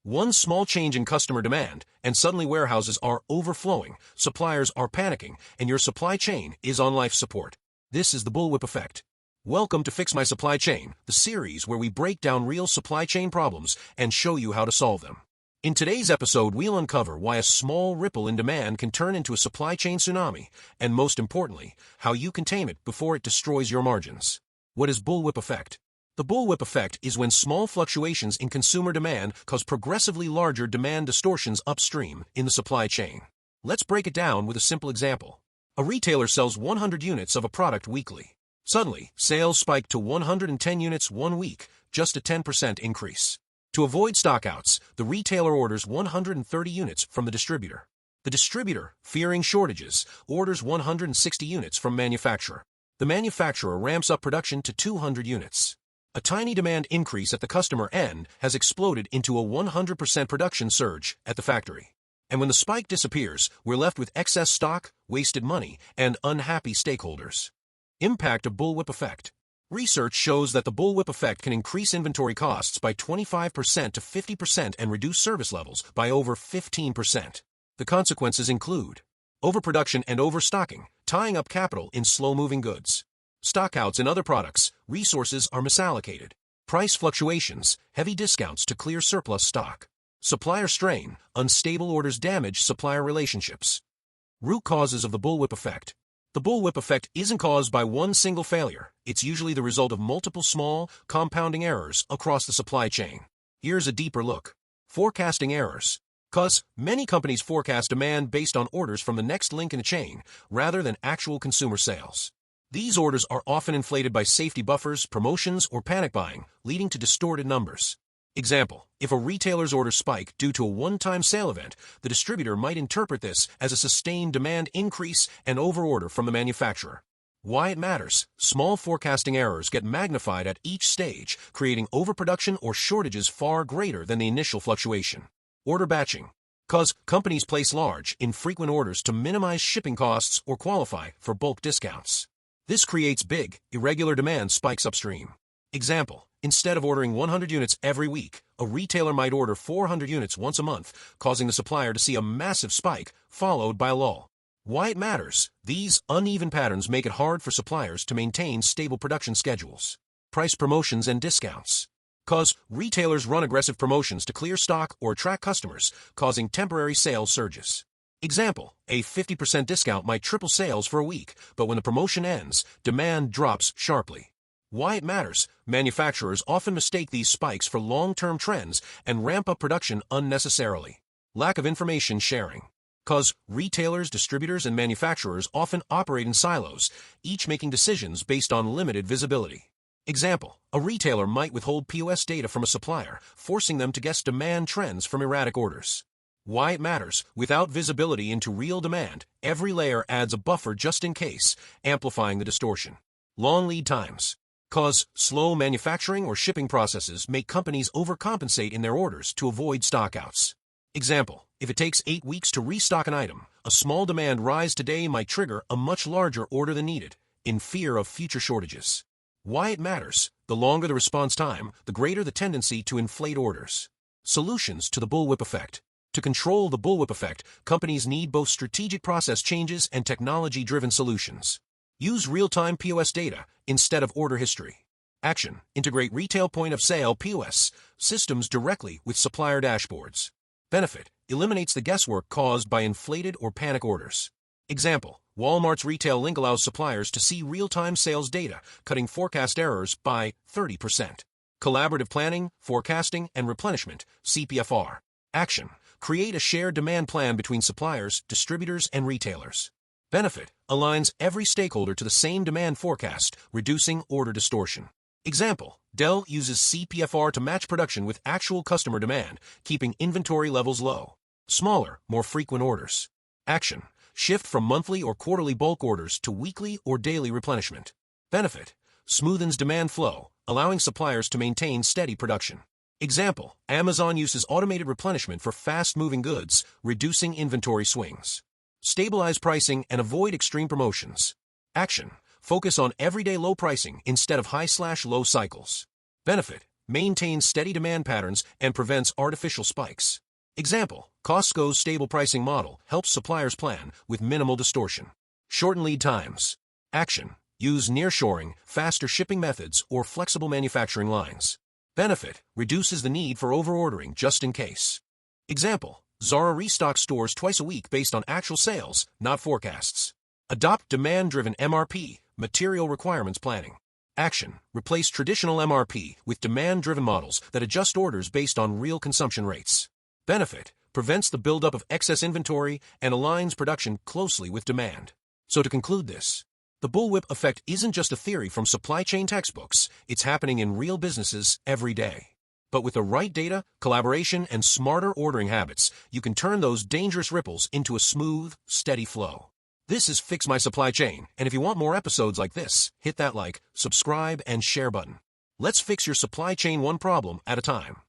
One small change in customer demand, and suddenly warehouses are overflowing, suppliers are panicking, and your supply chain is on life support. This is the Bullwhip Effect. Welcome to Fix My Supply Chain, the series where we break down real supply chain problems and show you how to solve them. In today's episode, we'll uncover why a small ripple in demand can turn into a supply chain tsunami, and most importantly, how you can tame it before it destroys your margins. What is Bullwhip Effect? The bullwhip effect is when small fluctuations in consumer demand cause progressively larger demand distortions upstream in the supply chain. Let's break it down with a simple example. A retailer sells 100 units of a product weekly. Suddenly, sales spike to 110 units one week, just a 10% increase. To avoid stockouts, the retailer orders 130 units from the distributor. The distributor, fearing shortages, orders 160 units from manufacturer. The manufacturer ramps up production to 200 units. A tiny demand increase at the customer end has exploded into a 100% production surge at the factory. And when the spike disappears, we're left with excess stock, wasted money, and unhappy stakeholders. Impact of Bullwhip Effect. Research shows that the bullwhip effect can increase inventory costs by 25% to 50% and reduce service levels by over 15%. The consequences include overproduction and overstocking, tying up capital in slow-moving goods. Stockouts in other products, resources are misallocated. Price fluctuations, heavy discounts to clear surplus stock. Supplier strain, unstable orders damage supplier relationships. Root causes of the bullwhip effect. The bullwhip effect isn't caused by one single failure. It's usually the result of multiple small, compounding errors across the supply chain. Here's a deeper look. Forecasting errors. Cause many companies forecast demand based on orders from the next link in the chain, rather than actual consumer sales. These orders are often inflated by safety buffers, promotions, or panic buying, leading to distorted numbers. Example, if a retailer's orders spike due to a one-time sale event, the distributor might interpret this as a sustained demand increase and overorder from the manufacturer. Why it matters. Small forecasting errors get magnified at each stage, creating overproduction or shortages far greater than the initial fluctuation. Order batching. Cause companies place large, infrequent orders to minimize shipping costs or qualify for bulk discounts. This creates big, irregular demand spikes upstream. Example, instead of ordering 100 units every week, a retailer might order 400 units once a month, causing the supplier to see a massive spike, followed by a lull. Why it matters. These uneven patterns make it hard for suppliers to maintain stable production schedules. Price promotions and discounts. Cause retailers run aggressive promotions to clear stock or attract customers, causing temporary sales surges. Example, a 50% discount might triple sales for a week, but when the promotion ends, demand drops sharply. Why it matters. Manufacturers often mistake these spikes for long-term trends and ramp up production unnecessarily. Lack of information sharing. Cause retailers, distributors, and manufacturers often operate in silos, each making decisions based on limited visibility. Example, a retailer might withhold POS data from a supplier, forcing them to guess demand trends from erratic orders. Why it matters. Without visibility into real demand, every layer adds a buffer just in case, amplifying the distortion. Long lead times. Cause slow manufacturing or shipping processes make companies overcompensate in their orders to avoid stockouts. Example, if it takes 8 weeks to restock an item, a small demand rise today might trigger a much larger order than needed, in fear of future shortages. Why it matters. The longer the response time, the greater the tendency to inflate orders. Solutions to the bullwhip effect. To control the bullwhip effect, companies need both strategic process changes and technology-driven solutions. Use real-time POS data instead of order history. Action. Integrate retail point-of-sale POS systems directly with supplier dashboards. Benefit. Eliminates the guesswork caused by inflated or panic orders. Example, Walmart's retail link allows suppliers to see real-time sales data, cutting forecast errors by 30%. Collaborative planning, forecasting, and replenishment, CPFR. Action. Create a shared demand plan between suppliers, distributors, and retailers. Benefit. Aligns every stakeholder to the same demand forecast, reducing order distortion. Example, Dell uses CPFR to match production with actual customer demand, keeping inventory levels low. Smaller, more frequent orders. Action. Shift from monthly or quarterly bulk orders to weekly or daily replenishment. Benefit. Smoothens demand flow, allowing suppliers to maintain steady production. Example, Amazon uses automated replenishment for fast-moving goods, reducing inventory swings. Stabilize pricing and avoid extreme promotions. Action. Focus on everyday low pricing instead of high/low cycles. Benefit. maintains steady demand patterns, and prevents artificial spikes. Example, Costco's stable pricing model helps suppliers plan with minimal distortion. Shorten lead times. Action, use nearshoring, faster shipping methods, or flexible manufacturing lines. Benefit, reduces the need for overordering just in case. Example, Zara restocks stores twice a week based on actual sales, not forecasts. Adopt demand-driven MRP, material requirements planning. Action, replace traditional MRP with demand-driven models that adjust orders based on real consumption rates. Benefit, prevents the buildup of excess inventory and aligns production closely with demand. So to conclude this, the bullwhip effect isn't just a theory from supply chain textbooks, it's happening in real businesses every day. But with the right data, collaboration, and smarter ordering habits, you can turn those dangerous ripples into a smooth, steady flow. This is Fix My Supply Chain, and if you want more episodes like this, hit that like, subscribe, and share button. Let's fix your supply chain one problem at a time.